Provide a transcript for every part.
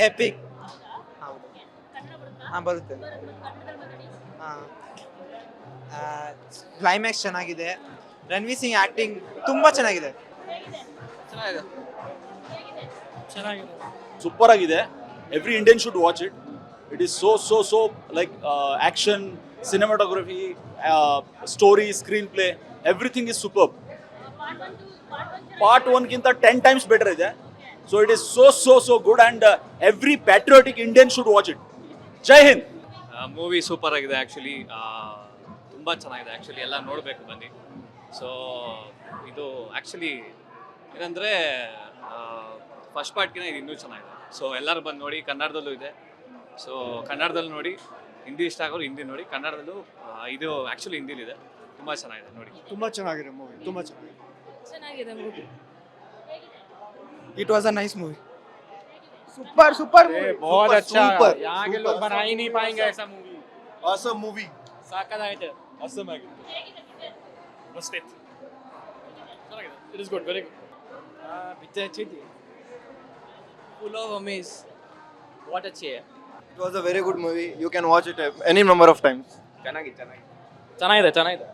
EPIC. ಹೌದು. ಕನ್ನಡ ಬರುತ್ತಾ? ಹಾಂ, ಬರುತ್ತೆ. ಕನ್ನಡದಲ್ಲಿ ಮಾತಾಡಿ. ಹಾಂ, ಕ್ಲೈಮ್ಯಾಕ್ಸ್ ಚೆನ್ನಾಗಿದೆ. ರಣವೀರ್ ಸಿಂಗ್ ಆ್ಯಕ್ಟಿಂಗ್ ತುಂಬ ಚೆನ್ನಾಗಿದೆ. ಹೇಗಿದೆ? ಚೆನ್ನಾಗಿದೆ. ಹೇಗಿದೆ? ಚೆನ್ನಾಗಿದೆ. ಸೂಪರ್ ಆಗಿದೆ. Every Indian should watch it. It is so like action, cinematography, story, screen play, everything is super. Part 1 ಗಿಂತ 10 times ಬೆಟರ್ ಇದೆ. So it is so good and every patriotic Indian should watch it. Jai Hind. Movie super ಆಗಿದೆ actually. ತುಂಬ ಚೆನ್ನಾಗಿದೆ actually, ಎಲ್ಲ ನೋಡಬೇಕು ಬನ್ನಿ. So ಇದು actually ಏನಂದರೆ ಫಸ್ಟ್ ಪಾರ್ಟ್ಗಿನ ಇದು ಇನ್ನೂ ಚೆನ್ನಾಗಿದೆ. ಸೊ ಎಲ್ಲರೂ ಬಂದು ನೋಡಿ. ಕನ್ನಡದಲ್ಲೂ ಇದೆ. ಸೊ ಕನ್ನಡದಲ್ಲಿ ನೋಡಿ. ಹಿಂದಿ ಇಷ್ಟ ಆಗೋರು ಹಿಂದಿ ನೋಡಿ. ಕನ್ನಡದಲ್ಲೂ ಇದು ಆ್ಯಕ್ಚುಲಿ ಹಿಂದಿಲಿದೆ. ತುಂಬ ಚೆನ್ನಾಗಿದೆ ನೋಡಿ. ತುಂಬ ಚೆನ್ನಾಗಿದೆ ಮೂವಿ, ತುಂಬ ಚೆನ್ನಾಗಿದೆ. ಚೆನ್ನಾಗಿದೆ movie. It was a nice movie. Super super बहुत अच्छा। सुपर यहाँ के लोग बना ही नहीं पाएंगे ऐसा मूवी। awesome movie. ಸಾಕಾಗಿದೆ. awesome ಆಗಿದೆ. ಮಸ್ತ್ ಇತ್ತು. ಚೆನ್ನಾಗಿದೆ. It is good, very good. Picture अच्छी थी. Full of amaze. बहुत अच्छी है. It was a very good movie. You can watch it any number of times. ಚೆನ್ನಾಗಿದೆ.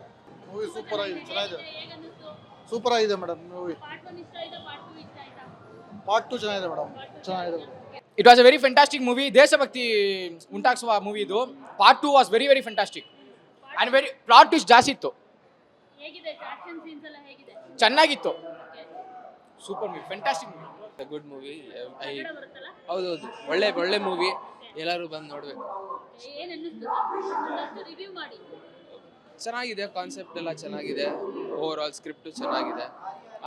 ಮೂವಿ ಸೂಪರ್ ಆಗಿದೆ, ಚೆನ್ನಾಗಿದೆ. ಹೇಗೆ ಅನ್ನಿಸ್ತು? ಸೂಪರ್ ಆಗಿದೆ ಮೇಡಮ್ ಮೂವಿ. ಪಾರ್ಟ್ 1 ಇಷ್ಟ ಆಯ್ತಾ? ಪಾರ್ಟ್ 2 ಇಷ್ಟ ಆಯ್ತಾ? ಪಾರ್ಟ್ 2 ಚೆನ್ನಾಗಿದೆ ಮೇಡಮ್, ಚೆನ್ನಾಗಿದೆ. It was a very fantastic movie. ದೇಶಭಕ್ತಿ ಉಂಟಾಗಿಸುವ ಮೂವಿ ಇದು. Part 2 was very very fantastic and very plot twist ಜಾಸ್ತಿ ಇತ್ತು. ಹೇಗಿದೆ? ಆಕ್ಷನ್ ಸೀನ್ಸ್ ಎಲ್ಲ ಹೇಗಿದೆ? ಚೆನ್ನಾಗಿತ್ತು. Super movie, fantastic movie. Good movie. Kannada ಬರುತ್ತಲ್ಲ? ಹೌದೌದು, ಒಳ್ಳೆ ಮೂವಿ. ಎಲ್ಲರೂ ಬಂದು ನೋಡಬೇಕು. ಏನ್ ಅನ್ನಿಸ್ತು? ರಿವ್ಯೂ ಮಾಡಿ. ಚೆನ್ನಾಗಿದೆ, ಕಾನ್ಸೆಪ್ಟ್ ಎಲ್ಲ ಚೆನ್ನಾಗಿದೆ. ಓವರ್ ಆಲ್ ಸ್ಕ್ರಿಪ್ಟು ಚೆನ್ನಾಗಿದೆ.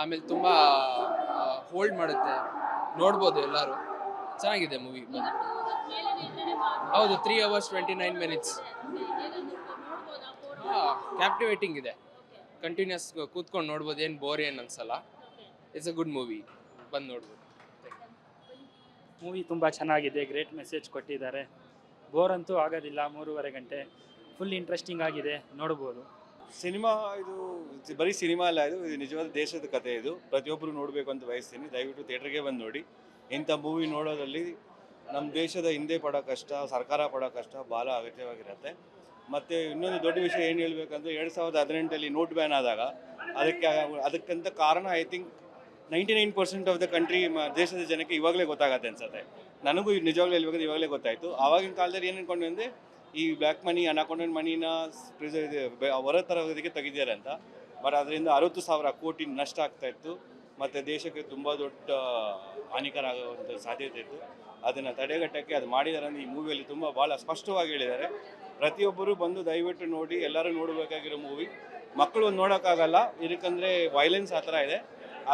ಆಮೇಲೆ ತುಂಬ ಹೋಲ್ಡ್ ಮಾಡುತ್ತೆ, ನೋಡ್ಬೋದು ಎಲ್ಲರೂ. ಚೆನ್ನಾಗಿದೆ ಮೂವಿ. ಈಗ 2 hours ಮೇಲೆ ನಿಂತರೆ ಹೌದು, 3 hours 29 minutes. ಹೇಗೆ ಅನ್ನಿಸ್ತು? ನೋಡ್ಬೋದಾ? 4 hours? ಕ್ಯಾಪ್ಟಿವೇಟಿಂಗ್ ಇದೆ. ಕಂಟಿನ್ಯೂಸ್ ಕೂತ್ಕೊಂಡು ನೋಡ್ಬೋದು, ಏನು ಬೋರ್ ಏನು ಅನ್ಸಲ್ಲ. ಇಟ್ಸ್ ಅ ಗುಡ್ ಮೂವಿ, ಬಂದು ನೋಡ್ಬೋದು. ಮೂವಿ ತುಂಬ ಚೆನ್ನಾಗಿದೆ, ಗ್ರೇಟ್ ಮೆಸೇಜ್ ಕೊಟ್ಟಿದ್ದಾರೆ. ಬೋರ್ ಅಂತೂ ಆಗೋದಿಲ್ಲ. 3.5 ಗಂಟೆ ಫುಲ್ ಇಂಟ್ರೆಸ್ಟಿಂಗ್ ಆಗಿದೆ, ನೋಡ್ಬೋದು. ಸಿನಿಮಾ ಇದು ಬರೀ ಸಿನಿಮಾ ಅಲ್ಲ, ಇದು ನಿಜವಾದ ದೇಶದ ಕಥೆ. ಇದು ಪ್ರತಿಯೊಬ್ಬರು ನೋಡಬೇಕು ಅಂತ ಬಯಸ್ತೀನಿ. ದಯವಿಟ್ಟು ಥಿಯೇಟ್ರಿಗೆ ಬಂದು ನೋಡಿ. ಇಂಥ ಮೂವಿ ನೋಡೋದ್ರಲ್ಲಿ ನಮ್ಮ ದೇಶದ ಹಿಂದೆ ಪಡೋ ಕಷ್ಟ, ಸರ್ಕಾರ ಪಡೋ ಕಷ್ಟ ಭಾಳ ಅಗತ್ಯವಾಗಿರುತ್ತೆ. ಮತ್ತು ಇನ್ನೊಂದು ದೊಡ್ಡ ವಿಷಯ ಏನು ಹೇಳಬೇಕಂದ್ರೆ 2018 ನೋಟ್ ಬ್ಯಾನ್ ಆದಾಗ ಅದಕ್ಕಂತ ಕಾರಣ I think 99% of the country, ದೇಶದ ಜನಕ್ಕೆ ಇವಾಗಲೇ ಗೊತ್ತಾಗತ್ತೆ ಅನ್ಸುತ್ತೆ. ನನಗೂ ನಿಜವಾಗ್ಲೂ ಹೇಳ್ಬೇಕಂದ್ರೆ ಇವಾಗಲೇ ಗೊತ್ತಾಯಿತು. ಆವಾಗಿನ ಕಾಲದಲ್ಲಿ ಏನು ಅನ್ಕೊಂಡು ಅಂದರೆ ಈ ಬ್ಲ್ಯಾಕ್ ಮನಿ, ಅನ್ಅಕೌಂಟೆಡ್ ಮನಿನ ಹೊರ ತರೋದಕ್ಕೆ ತೆಗಿದ್ದಾರೆ ಅಂತ. ಬಟ್ ಅದರಿಂದ 60,000 ಕೋಟಿ ನಷ್ಟ ಆಗ್ತಾಯಿತ್ತು ಮತ್ತು ದೇಶಕ್ಕೆ ತುಂಬ ದೊಡ್ಡ ಹಾನಿಕರ ಆಗುವಂಥ ಸಾಧ್ಯತೆ ಇತ್ತು. ಅದನ್ನು ತಡೆಗಟ್ಟಕ್ಕೆ ಅದು ಮಾಡಿದ್ದಾರೆ ಅಂದರೆ ಈ ಮೂವಿಯಲ್ಲಿ ತುಂಬ ಭಾಳ ಸ್ಪಷ್ಟವಾಗಿ ಹೇಳಿದ್ದಾರೆ. ಪ್ರತಿಯೊಬ್ಬರು ಬಂದು ದಯವಿಟ್ಟು ನೋಡಿ, ಎಲ್ಲರೂ ನೋಡಬೇಕಾಗಿರೋ ಮೂವಿ. ಮಕ್ಕಳು ನೋಡೋಕ್ಕಾಗಲ್ಲ, ಇದಕ್ಕಂದರೆ ವೈಲೆನ್ಸ್ ಆ ಥರ ಇದೆ.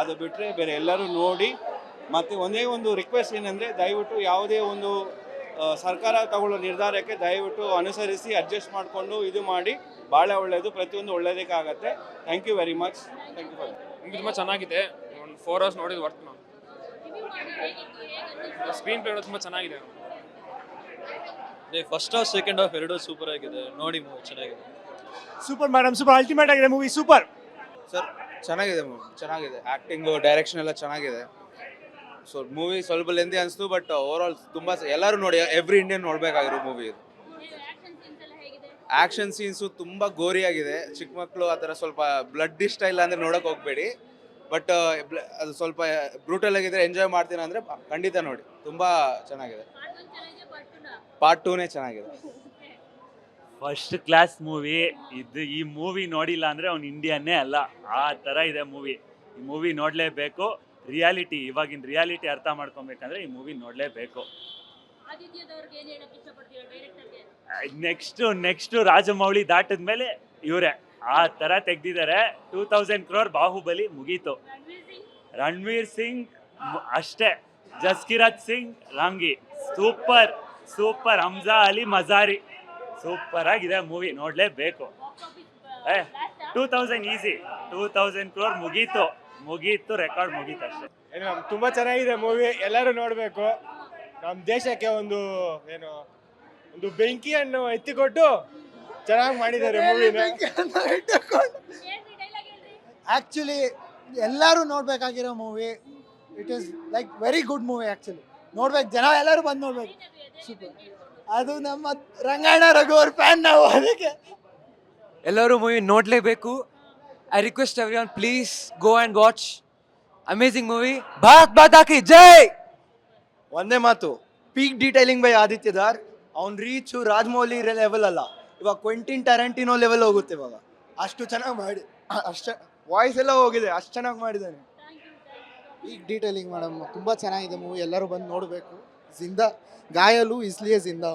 ಅದು ಬಿಟ್ಟರೆ ಬೇರೆ ಎಲ್ಲರೂ ನೋಡಿ. ಮತ್ತು ಒಂದೇ ಒಂದು ರಿಕ್ವೆಸ್ಟ್ ಏನಂದರೆ ದಯವಿಟ್ಟು ಯಾವುದೇ ಒಂದು ಸರ್ಕಾರ ತಗೊಳ್ಳೋ ನಿರ್ಧಾರಕ್ಕೆ ದಯವಿಟ್ಟು ಅನುಸರಿಸಿ ಅಡ್ಜಸ್ಟ್ ಮಾಡಿಕೊಂಡು ಇದು ಮಾಡಿ. ಭಾಳ ಒಳ್ಳೆಯದು, ಪ್ರತಿಯೊಂದು ಒಳ್ಳೆಯದಕ್ಕೆ ಆಗುತ್ತೆ. Thank you very much. Thank you for ತುಂಬ ಚೆನ್ನಾಗಿದೆ. ಒಂದು 4 hours ನೋಡಿದ್ದು ವರ್ತ್ ನಾವು. ರಿವ್ಯೂ ಮಾಡಿ. ಹೇಗಿತ್ತು? ಹೇಗೆ ಅನ್ನಿಸ್ತು? ಸ್ಕ್ರೀನ್ ಪ್ಲೇ ತುಂಬ ಚೆನ್ನಾಗಿದೆ. ಫಸ್ಟ್ ಹಾಫ್ ಸೆಕೆಂಡ್ ಹಾಫ್ ಎರಡೂ ಸೂಪರ್ ಆಗಿದೆ. ನೋಡಿ ಮೂವಿ ಚೆನ್ನಾಗಿದೆ. ಸೂಪರ್ ಮೇಡಮ್, ಸೂಪರ್ ಅಲ್ಟಿಮೇಟ್ ಆಗಿದೆ ಮೂವಿ, ಸೂಪರ್. ಸರ್ ಚೆನ್ನಾಗಿದೆ ಮೂವಿ, ಚೆನ್ನಾಗಿದೆ. ಆ್ಯಕ್ಟಿಂಗು, ಡೈರೆಕ್ಷನ್ ಎಲ್ಲ ಚೆನ್ನಾಗಿದೆ. ಸೊ ಮೂವಿ ಸ್ವಲ್ಪ ಲೆಂದಿ ಅನಿಸ್ತು, ಬಟ್ ಓವರ್ ಆಲ್ ತುಂಬ ಎಲ್ಲರೂ ನೋಡಿ. ಎವ್ರಿ ಇಂಡಿಯನ್ ನೋಡಬೇಕಾಗಿರೋ ಮೂವಿ ಇದು. ಆಕ್ಷನ್ ಸೀನ್ಸ್ ಎಲ್ಲ ಹೇಗಿದೆ? ಆ್ಯಕ್ಷನ್ ಸೀನ್ಸು ತುಂಬ ಗೋರಿಯಾಗಿದೆ. ಚಿಕ್ಕ ಮಕ್ಕಳು ಆ ಥರ ಸ್ವಲ್ಪ ಬ್ಲಡ್ ಇಷ್ಟ ಇಲ್ಲ ಅಂದರೆ ನೋಡೋಕೆ ಹೋಗಬೇಡಿ. ಬಟ್ ಅದು ಸ್ವಲ್ಪ ಬ್ರೂಟಲ್ ಆಗಿದ್ರೆ ಎಂಜಾಯ್ ಮಾಡ್ತೀನಿ ಅಂದರೆ ಖಂಡಿತ ನೋಡಿ, ತುಂಬ ಚೆನ್ನಾಗಿದೆ. ಪಾರ್ಟ್ 1 ಚೆನ್ನಾಗಿದೆ, ಪಾರ್ಟ್ 2 ನಾ? ಪಾರ್ಟ್ 2ನೇ ಚೆನ್ನಾಗಿದೆ. ಫಸ್ಟ್ ಕ್ಲಾಸ್ ಮೂವಿ ಇದು. ಈ ಮೂವಿ ನೋಡಿಲ್ಲ ಅಂದರೆ ಅವ್ನು ಇಂಡಿಯನ್ನೇ ಅಲ್ಲ, ಆ ಥರ ಇದೆ ಮೂವಿ. ಈ ಮೂವಿ ನೋಡಲೇಬೇಕು. ರಿಯಾಲಿಟಿ, ಇವಾಗಿನ ರಿಯಾಲಿಟಿ ಅರ್ಥ ಮಾಡ್ಕೊಬೇಕಂದ್ರೆ ಈ ಮೂವಿ ನೋಡಲೇಬೇಕು. ಆದಿತ್ಯದವ್ರಿಗೆ ಏನು ಹೇಳಕ್ಕೆ ಇಷ್ಟಪಡ್ತೀರಾ ಡೈರೆಕ್ಟರ್ಗೆ? ನೆಕ್ಸ್ಟು ರಾಜಮೌಳಿ ದಾಟಿದ ಮೇಲೆ ಇವರೇ ಆ ಥರ ತೆಗ್ದಿದ್ದಾರೆ. 2000 crore ಬಾಹುಬಲಿ ಮುಗೀತು. ರಣವೀರ್ ಸಿಂಗ್ ಅಷ್ಟೇ. ಜಸ್ಕಿರಾಜ್ ಸಿಂಗ್, ರಾಂಗಿ ಸೂಪರ್. ಹಮ್ಜಾ ಅಲಿ ಮಜಾರಿ ಸೂಪರ್ ಆಗಿದೆ ಮೂವಿ, ನೋಡಲೇಬೇಕು. 2000 ಈಸಿ, 2000 crore ಮುಗೀತು, ರೆಕಾರ್ಡ್ ಮುಗೀತು ಅಷ್ಟೇ. ತುಂಬ ಚೆನ್ನಾಗಿದೆ ಮೂವಿ, ಎಲ್ಲರೂ ನೋಡಬೇಕು. ನಮ್ಮ ದೇಶಕ್ಕೆ ಒಂದು ಬೆಂಕಿಯನ್ನು ಎತ್ತಿಕೊಟ್ಟು ಚೆನ್ನಾಗಿ ಮಾಡಿದ್ದಾರೆ ಮೂವಿನ. ಆ್ಯಕ್ಚುಲಿ ಎಲ್ಲರೂ ನೋಡಬೇಕಾಗಿರೋ movie. It is like very good movie actually. ನೋಡ್ಬೇಕು, ಜನ ಎಲ್ಲರೂ ಬಂದು ನೋಡ್ಬೇಕು. ಅದು ನಮ್ಮ ರಂಗಾಯಣ ರಘು ಅವ್ರ ಫ್ಯಾನ್ ನಾವು, ಅದಕ್ಕೆ ಎಲ್ಲರೂ ಮೂವಿ ನೋಡಲೇಬೇಕು. I request every one, please go and watch. Amazing movie. Bharat ಮಾತಾ ಕಿ ಜೈ. ಒಂದೇ ಮಾತು, ಪೀಕ್ ಡೀಟೈಲಿಂಗ್ ಬೈ ಆದಿತ್ಯದಾರ್. ಅವ್ನ ರೀಚು ರಾಜಮೌಳಿ ಲೆವೆಲ್ ಅಲ್ಲ, ಇವಾಗ ಕ್ವೆಂಟಿನ್ ಟೆರಂಟಿನೋ ಲೆವೆಲ್ ಹೋಗುತ್ತೆ ಇವಾಗ. ಅಷ್ಟು ಚೆನ್ನಾಗಿ ಮಾಡಿ, ಅಷ್ಟು ವಾಯ್ಸ್ ಎಲ್ಲ ಹೋಗಿದೆ, ಅಷ್ಟು ಚೆನ್ನಾಗಿ ಮಾಡಿದ್ದಾನೆ. ಪೀಕ್ ಡೀಟೇಲಿಂಗ್ ಮೇಡಮ್, ತುಂಬ ಚೆನ್ನಾಗಿದೆ ಮೂವಿ, ಎಲ್ಲರೂ ಬಂದು ನೋಡಬೇಕು. ಜಿಂದಾ ಗಾಯಲು ಇಸ್ಲಿಯೇ ಜಿಂದಾ.